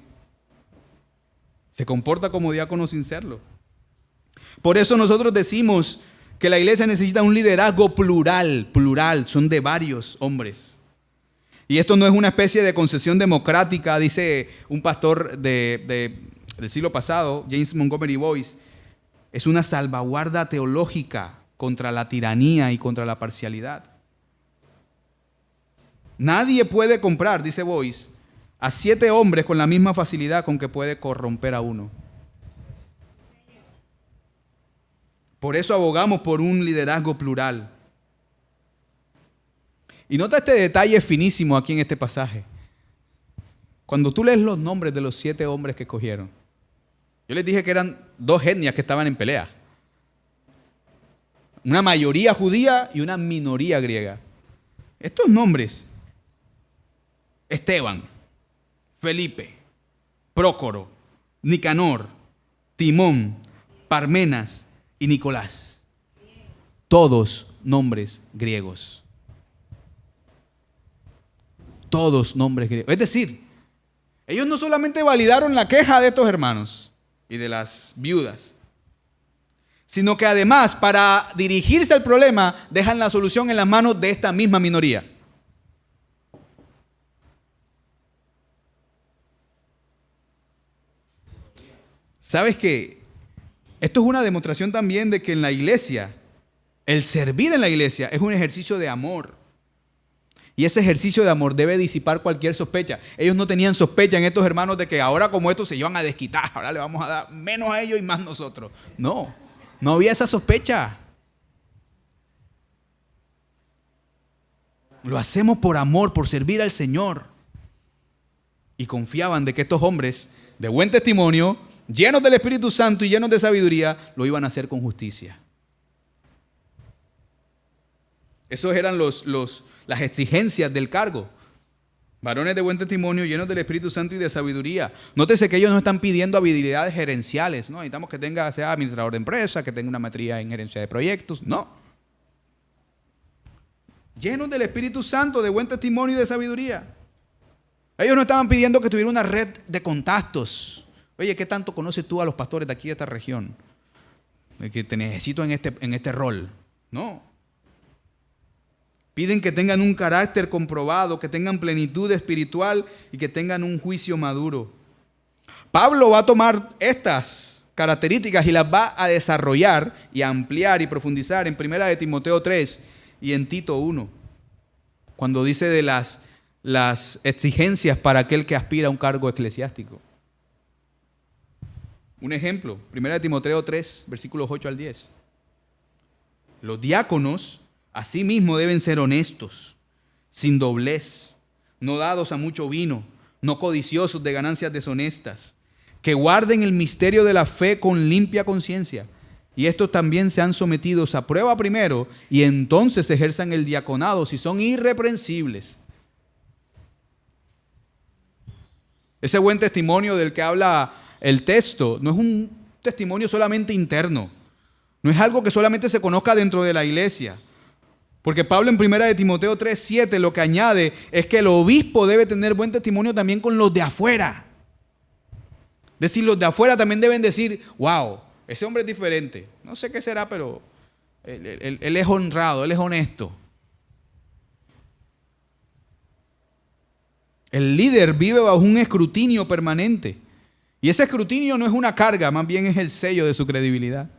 Se comporta como diácono sin serlo. Por eso nosotros decimos que la iglesia necesita un liderazgo plural, son de varios hombres. Y esto no es una especie de concesión democrática, dice un pastor del siglo pasado, James Montgomery Boyce. Es una salvaguarda teológica contra la tiranía y contra la parcialidad. Nadie puede comprar, dice Boyce, a 7 hombres con la misma facilidad con que puede corromper a uno. Por eso abogamos por un liderazgo plural. Y nota este detalle finísimo aquí en este pasaje. Cuando tú lees los nombres de los 7 hombres que escogieron, yo les dije que eran 2 etnias que estaban en pelea. Una mayoría judía y una minoría griega. Estos nombres, Esteban, Felipe, Prócoro, Nicanor, Timón, Parmenas y Nicolás. Todos nombres griegos. Todos nombres griegos. Es decir, ellos no solamente validaron la queja de estos hermanos y de las viudas, sino que además para dirigirse al problema dejan la solución en las manos de esta misma minoría. ¿Sabes qué? Esto es una demostración también de que en la iglesia, el servir en la iglesia es un ejercicio de amor. Y ese ejercicio de amor debe disipar cualquier sospecha. Ellos no tenían sospecha en estos hermanos de que ahora como estos se iban a desquitar, ahora le vamos a dar menos a ellos y más nosotros. No, no había esa sospecha. Lo hacemos por amor, por servir al Señor. Y confiaban de que estos hombres de buen testimonio, llenos del Espíritu Santo y llenos de sabiduría, lo iban a hacer con justicia. Esos eran las exigencias del cargo. Varones de buen testimonio, llenos del Espíritu Santo y de sabiduría. Nótese que ellos no están pidiendo habilidades gerenciales, ¿no? Necesitamos que sea administrador de empresa, que tenga una maestría en gerencia de proyectos. No. Llenos del Espíritu Santo, de buen testimonio y de sabiduría. Ellos no estaban pidiendo que tuviera una red de contactos. Oye, ¿qué tanto conoces tú a los pastores de aquí de esta región? Que te necesito en este rol. No. Piden que tengan un carácter comprobado, que tengan plenitud espiritual y que tengan un juicio maduro. Pablo va a tomar estas características y las va a desarrollar y a ampliar y profundizar en 1 de Timoteo 3 y en Tito 1, cuando dice de las exigencias para aquel que aspira a un cargo eclesiástico. Un ejemplo, 1 de Timoteo 3, versículos 8 al 10. Los diáconos asimismo deben ser honestos, sin doblez, no dados a mucho vino, no codiciosos de ganancias deshonestas, que guarden el misterio de la fe con limpia conciencia. Y estos también sean sometidos a prueba primero y entonces ejerzan el diaconado si son irreprensibles. Ese buen testimonio del que habla el texto no es un testimonio solamente interno, no es algo que solamente se conozca dentro de la iglesia. Porque Pablo en 1 de Timoteo 3:7 lo que añade es que el obispo debe tener buen testimonio también con los de afuera. Es decir, los de afuera también deben decir, wow, ese hombre es diferente. No sé qué será, pero él es honrado, él es honesto. El líder vive bajo un escrutinio permanente. Y ese escrutinio no es una carga, más bien es el sello de su credibilidad.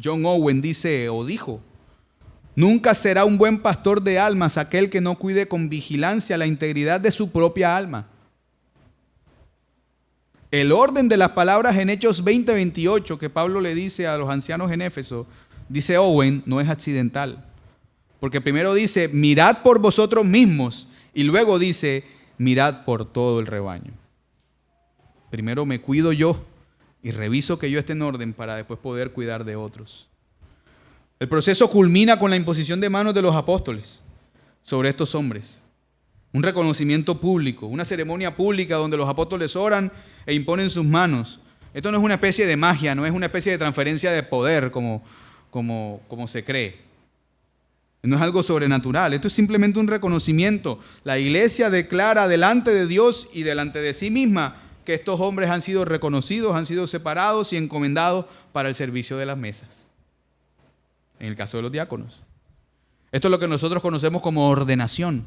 John Owen dice o dijo, nunca será un buen pastor de almas aquel que no cuide con vigilancia la integridad de su propia alma. El orden de las palabras en Hechos 20:28 que Pablo le dice a los ancianos en Éfeso, dice Owen, no es accidental. Porque primero dice, mirad por vosotros mismos, y luego dice, mirad por todo el rebaño. Primero me cuido yo y reviso que yo esté en orden para después poder cuidar de otros. El proceso culmina con la imposición de manos de los apóstoles sobre estos hombres. Un reconocimiento público, una ceremonia pública donde los apóstoles oran e imponen sus manos. Esto no es una especie de magia, no es una especie de transferencia de poder como se cree. No es algo sobrenatural, esto es simplemente un reconocimiento. La iglesia declara delante de Dios y delante de sí misma que estos hombres han sido reconocidos, han sido separados y encomendados para el servicio de las mesas. En el caso de los diáconos. Esto es lo que nosotros conocemos como ordenación.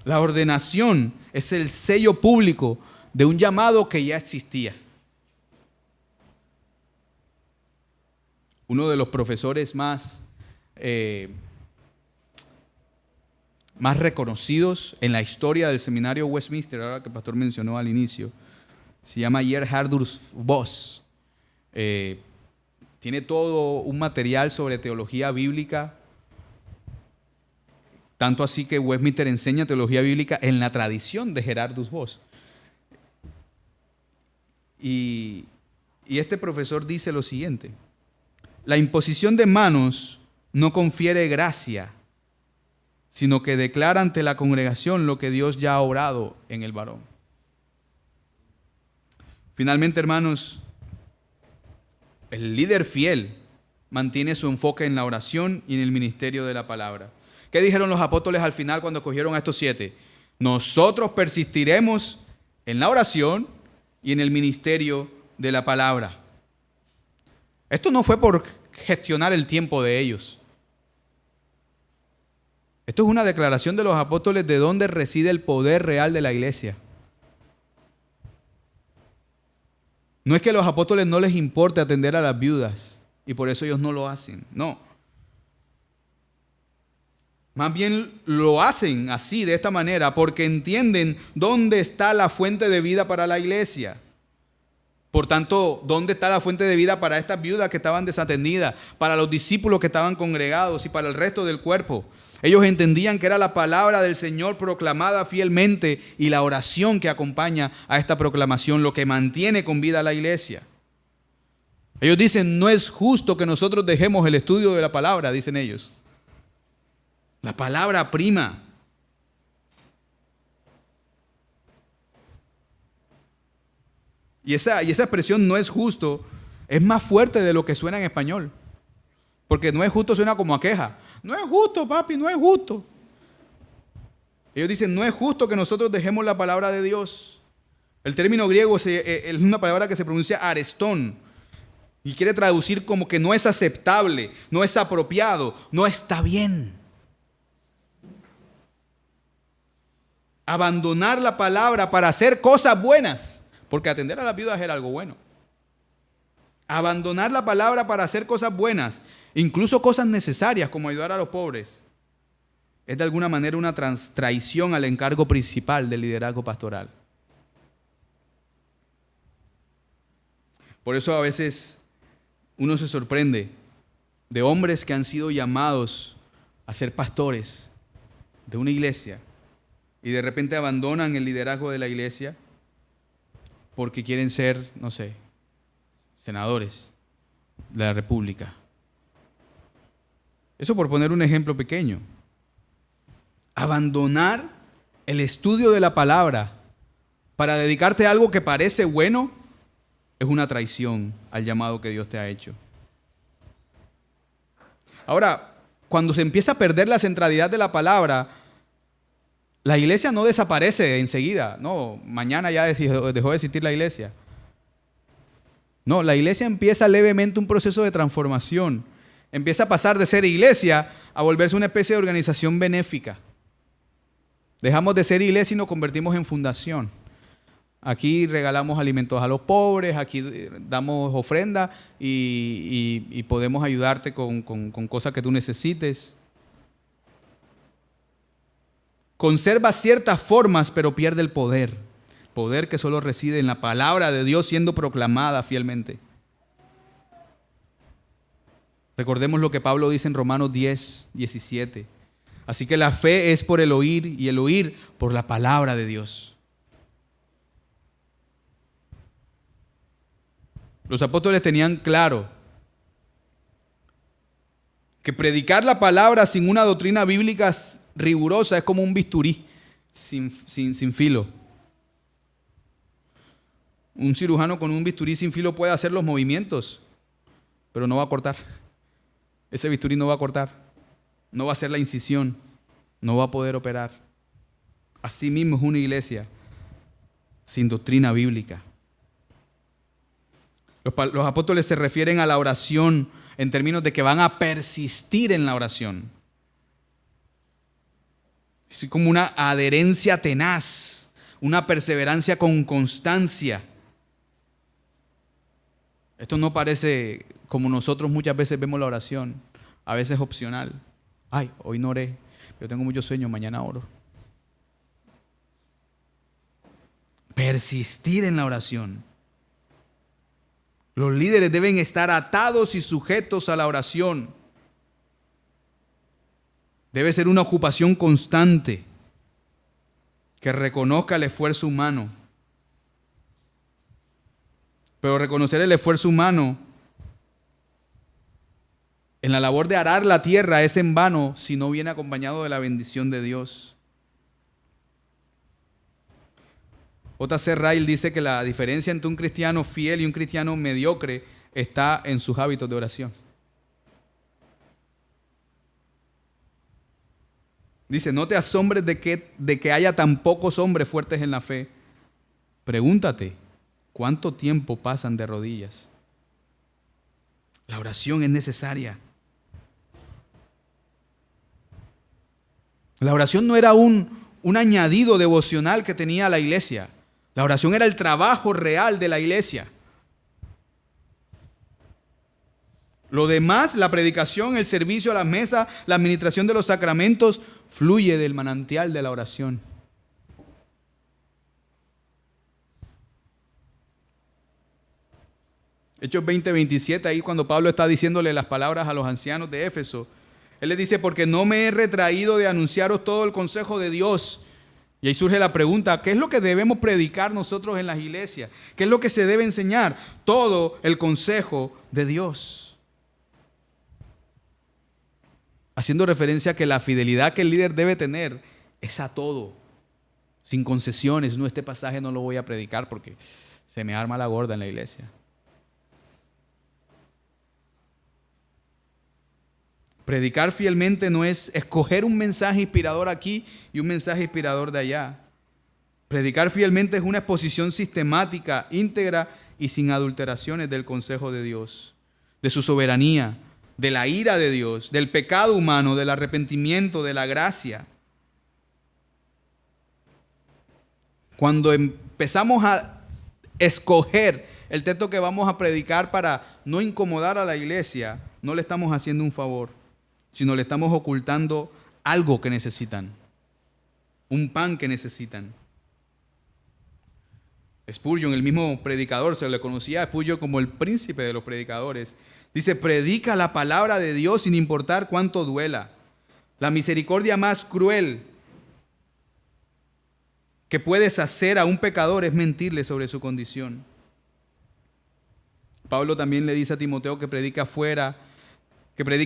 La ordenación es el sello público de un llamado que ya existía. Uno de los profesores más reconocidos en la historia del seminario Westminster, ahora que el pastor mencionó al inicio, se llama Gerhardus Voss. Tiene todo un material sobre teología bíblica, tanto así que Westminster enseña teología bíblica en la tradición de Gerhardus Voss. Y este profesor dice lo siguiente: la imposición de manos no confiere gracia, sino que declara ante la congregación lo que Dios ya ha obrado en el varón. Finalmente, hermanos, el líder fiel mantiene su enfoque en la oración y en el ministerio de la palabra. ¿Qué dijeron los apóstoles al final cuando escogieron a estos 7? Nosotros persistiremos en la oración y en el ministerio de la palabra. Esto no fue por gestionar el tiempo de ellos. Esto es una declaración de los apóstoles de dónde reside el poder real de la iglesia. No es que a los apóstoles no les importe atender a las viudas y por eso ellos no lo hacen, no. Más bien lo hacen así, de esta manera, porque entienden dónde está la fuente de vida para la iglesia. Por tanto, ¿dónde está la fuente de vida para estas viudas que estaban desatendidas, para los discípulos que estaban congregados y para el resto del cuerpo? Ellos entendían que era la palabra del Señor proclamada fielmente y la oración que acompaña a esta proclamación lo que mantiene con vida a la iglesia. Ellos dicen, no es justo que nosotros dejemos el estudio de la palabra, dicen ellos. La palabra prima. Y esa expresión no es justo, es más fuerte de lo que suena en español. Porque no es justo suena como a queja. No es justo, papi, no es justo. Ellos dicen, no es justo que nosotros dejemos la palabra de Dios. El término griego es una palabra que se pronuncia arestón. Y quiere traducir como que no es aceptable, no es apropiado, no está bien. Abandonar la palabra para hacer cosas buenas, porque atender a las viudas era algo bueno. Abandonar la palabra para hacer cosas buenas, incluso cosas necesarias como ayudar a los pobres, es de alguna manera una traición al encargo principal del liderazgo pastoral. Por eso a veces uno se sorprende de hombres que han sido llamados a ser pastores de una iglesia y de repente abandonan el liderazgo de la iglesia porque quieren ser, no sé, senadores de la República. Eso por poner un ejemplo pequeño. Abandonar el estudio de la palabra para dedicarte a algo que parece bueno es una traición al llamado que Dios te ha hecho. Ahora, cuando se empieza a perder la centralidad de la palabra, la iglesia no desaparece enseguida. No, mañana ya dejó de existir la iglesia. No, la iglesia empieza levemente un proceso de transformación. Empieza a pasar de ser iglesia a volverse una especie de organización benéfica. Dejamos de ser iglesia y nos convertimos en fundación. Aquí regalamos alimentos a los pobres, aquí damos ofrenda y podemos ayudarte con cosas que tú necesites. Conserva ciertas formas, pero pierde el poder. Poder que solo reside en la palabra de Dios siendo proclamada fielmente. Recordemos lo que Pablo dice en Romanos 10, 17. Así que la fe es por el oír y el oír por la palabra de Dios. Los apóstoles tenían claro que predicar la palabra sin una doctrina bíblica rigurosa es como un bisturí sin filo. Un cirujano con un bisturí sin filo puede hacer los movimientos, pero no va a cortar. Ese bisturí no va a cortar, no va a hacer la incisión, no va a poder operar. Así mismo es una iglesia sin doctrina bíblica. Los apóstoles se refieren a la oración en términos de que van a persistir en la oración. Es como una adherencia tenaz, una perseverancia con constancia. Esto no parece como nosotros muchas veces vemos la oración, a veces opcional. Ay, hoy no oré, yo tengo mucho sueño, mañana oro. Persistir en la oración. Los líderes deben estar atados y sujetos a la oración. Debe ser una ocupación constante que reconozca el esfuerzo humano. Pero reconocer el esfuerzo humano en la labor de arar la tierra es en vano si no viene acompañado de la bendición de Dios. J.C. Ryle dice que la diferencia entre un cristiano fiel y un cristiano mediocre está en sus hábitos de oración. Dice, no te asombres de que haya tan pocos hombres fuertes en la fe. Pregúntate, ¿cuánto tiempo pasan de rodillas? La oración es necesaria. La oración no era un añadido devocional que tenía la iglesia. La oración era el trabajo real de la iglesia. Lo demás, la predicación, el servicio a la mesa, la administración de los sacramentos, fluye del manantial de la oración. Hechos 20:27, ahí cuando Pablo está diciéndole las palabras a los ancianos de Éfeso, él les dice, porque no me he retraído de anunciaros todo el consejo de Dios. Y ahí surge la pregunta, ¿qué es lo que debemos predicar nosotros en las iglesias? ¿Qué es lo que se debe enseñar? Todo el consejo de Dios. Haciendo referencia a que la fidelidad que el líder debe tener es a todo, sin concesiones. No, este pasaje no lo voy a predicar porque se me arma la gorda en la iglesia. Predicar fielmente no es escoger un mensaje inspirador aquí y un mensaje inspirador de allá. Predicar fielmente es una exposición sistemática, íntegra y sin adulteraciones del consejo de Dios, de su soberanía, de la ira de Dios, del pecado humano, del arrepentimiento, de la gracia. Cuando empezamos a escoger el texto que vamos a predicar para no incomodar a la iglesia, no le estamos haciendo un favor, sino le estamos ocultando algo que necesitan, un pan que necesitan. Spurgeon, el mismo predicador, se le conocía a Spurgeon como el príncipe de los predicadores. Dice, predica la palabra de Dios sin importar cuánto duela. La misericordia más cruel que puedes hacer a un pecador es mentirle sobre su condición. Pablo también le dice a Timoteo que predica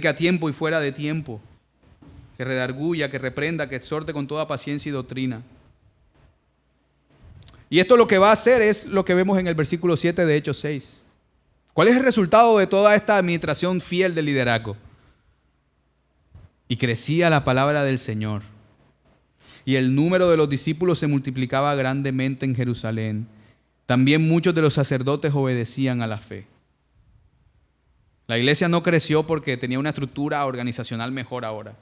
a tiempo y fuera de tiempo, que redarguya, que reprenda, que exhorte con toda paciencia y doctrina. Y esto lo que va a hacer es lo que vemos en el versículo 7 de Hechos 6. ¿Cuál es el resultado de toda esta administración fiel del liderazgo? Y crecía la palabra del Señor, y el número de los discípulos se multiplicaba grandemente en Jerusalén. También muchos de los sacerdotes obedecían a la fe. La iglesia no creció porque tenía una estructura organizacional mejor ahora,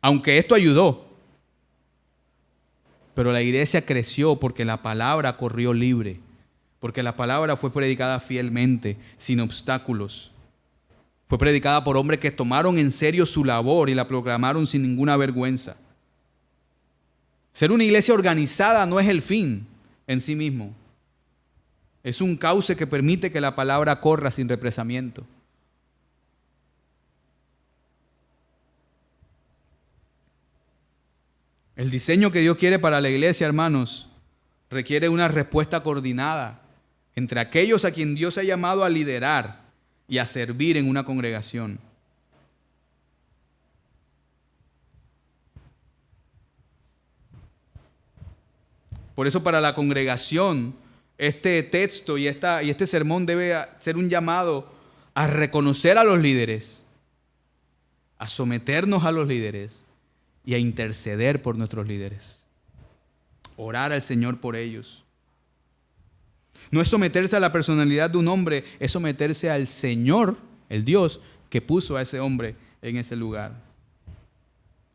aunque esto ayudó. Pero la iglesia creció porque la palabra corrió libre, porque la palabra fue predicada fielmente, sin obstáculos. Fue predicada por hombres que tomaron en serio su labor y la proclamaron sin ninguna vergüenza. Ser una iglesia organizada no es el fin en sí mismo. Es un cauce que permite que la palabra corra sin represamiento. El diseño que Dios quiere para la iglesia, hermanos, requiere una respuesta coordinada entre aquellos a quien Dios ha llamado a liderar y a servir en una congregación. Por eso para la congregación, este texto y este sermón debe ser un llamado a reconocer a los líderes, a someternos a los líderes y a interceder por nuestros líderes. Orar al Señor por ellos. No es someterse a la personalidad de un hombre, es someterse al Señor, el Dios, que puso a ese hombre en ese lugar.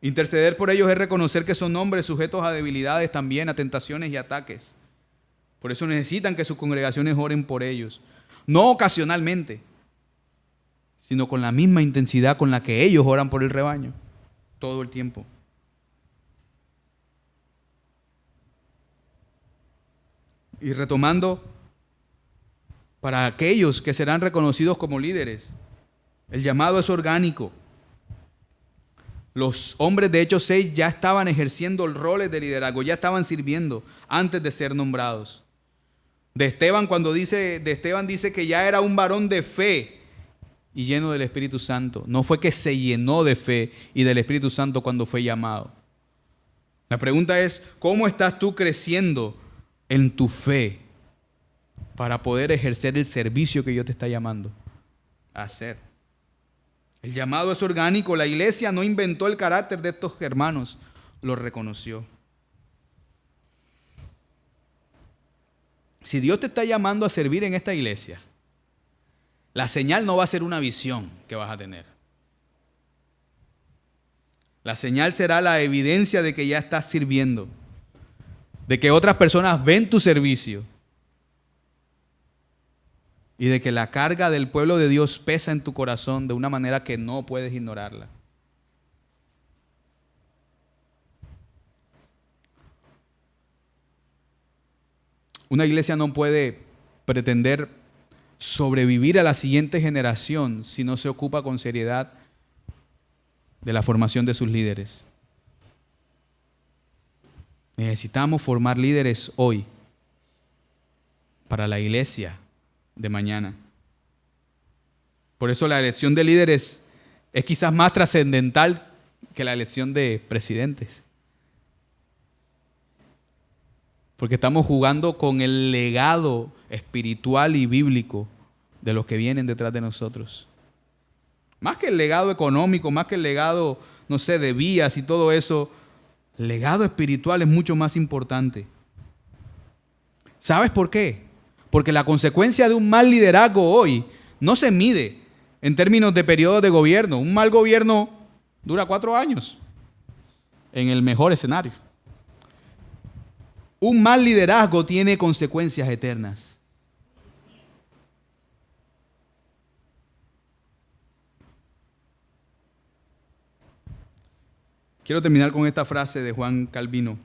Interceder por ellos es reconocer que son hombres sujetos a debilidades también, a tentaciones y ataques. Por eso necesitan que sus congregaciones oren por ellos. No ocasionalmente, sino con la misma intensidad con la que ellos oran por el rebaño. Todo el tiempo. Y retomando, para aquellos que serán reconocidos como líderes, el llamado es orgánico. Los hombres de Hechos 6 ya estaban ejerciendo roles de liderazgo, ya estaban sirviendo antes de ser nombrados. De Esteban dice que ya era un varón de fe y lleno del Espíritu Santo. No fue que se llenó de fe y del Espíritu Santo cuando fue llamado. La pregunta es, ¿cómo estás tú creciendo en tu fe para poder ejercer el servicio que Dios te está llamando a hacer? El llamado es orgánico. La iglesia no inventó el carácter de estos hermanos, lo reconoció. Si Dios te está llamando a servir en esta iglesia, la señal no va a ser una visión que vas a tener. La señal será la evidencia de que ya estás sirviendo, de que otras personas ven tu servicio y de que la carga del pueblo de Dios pesa en tu corazón de una manera que no puedes ignorarla. Una iglesia no puede pretender sobrevivir a la siguiente generación si no se ocupa con seriedad de la formación de sus líderes. Necesitamos formar líderes hoy para la iglesia de mañana. Por eso la elección de líderes es quizás más trascendental que la elección de presidentes. Porque estamos jugando con el legado espiritual y bíblico de los que vienen detrás de nosotros. Más que el legado económico, más que el legado, no sé, de vías y todo eso, el legado espiritual es mucho más importante. ¿Sabes por qué? Porque la consecuencia de un mal liderazgo hoy no se mide en términos de periodos de gobierno. Un mal gobierno dura 4 años, en el mejor escenario. Un mal liderazgo tiene consecuencias eternas. Quiero terminar con esta frase de Juan Calvino.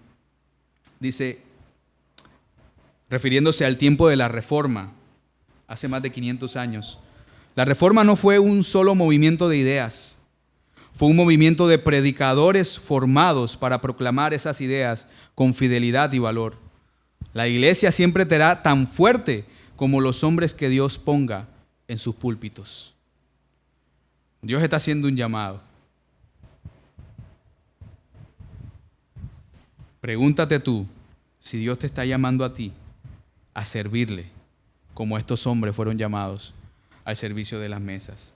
Dice, refiriéndose al tiempo de la Reforma, hace más de 500 años, la Reforma no fue un solo movimiento de ideas, fue un movimiento de predicadores formados para proclamar esas ideas con fidelidad y valor. La iglesia siempre será tan fuerte como los hombres que Dios ponga en sus púlpitos. Dios está haciendo un llamado. Pregúntate tú si Dios te está llamando a ti a servirle como estos hombres fueron llamados al servicio de las mesas.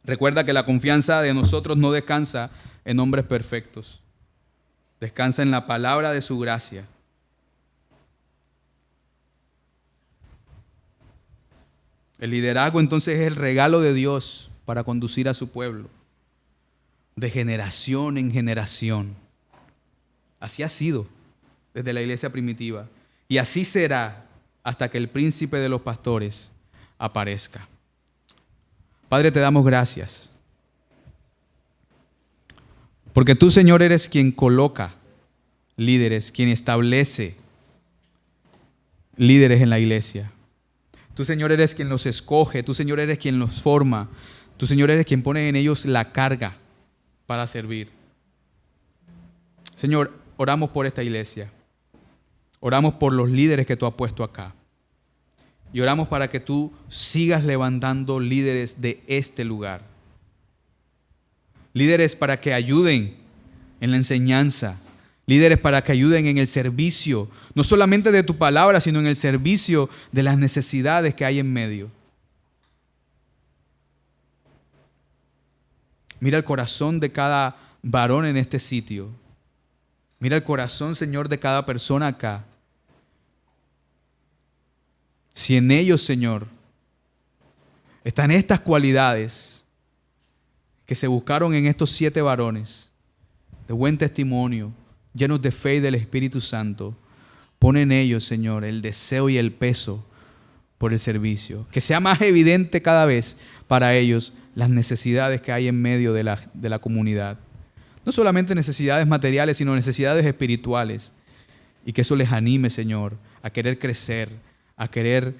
Recuerda que la confianza de nosotros no descansa en hombres perfectos, descansa en la palabra de su gracia. El liderazgo entonces es el regalo de Dios para conducir a su pueblo de generación en generación. Así ha sido desde la iglesia primitiva y así será hasta que el príncipe de los pastores aparezca. Padre, te damos gracias porque tú, Señor, eres quien coloca líderes, quien establece líderes en la iglesia. Tú, Señor, eres quien los escoge, tú, Señor, eres quien los forma, tú, Señor, eres quien pone en ellos la carga para servir. Señor, oramos por esta iglesia, oramos por los líderes que tú has puesto acá y oramos para que tú sigas levantando líderes de este lugar. Líderes para que ayuden en la enseñanza, líderes para que ayuden en el servicio, no solamente de tu palabra, sino en el servicio de las necesidades que hay en medio. Mira el corazón de cada varón en este sitio. Mira el corazón, Señor, de cada persona acá. Si en ellos, Señor, están estas cualidades que se buscaron en estos 7 varones, de buen testimonio, llenos de fe y del Espíritu Santo, pon en ellos, Señor, el deseo y el peso por el servicio. Que sea más evidente cada vez para ellos las necesidades que hay en medio de la comunidad. No solamente necesidades materiales, sino necesidades espirituales. Y que eso les anime, Señor, a querer crecer, a querer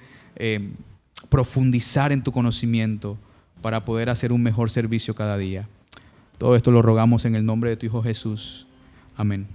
profundizar en tu conocimiento para poder hacer un mejor servicio cada día. Todo esto lo rogamos en el nombre de tu Hijo Jesús. Amén.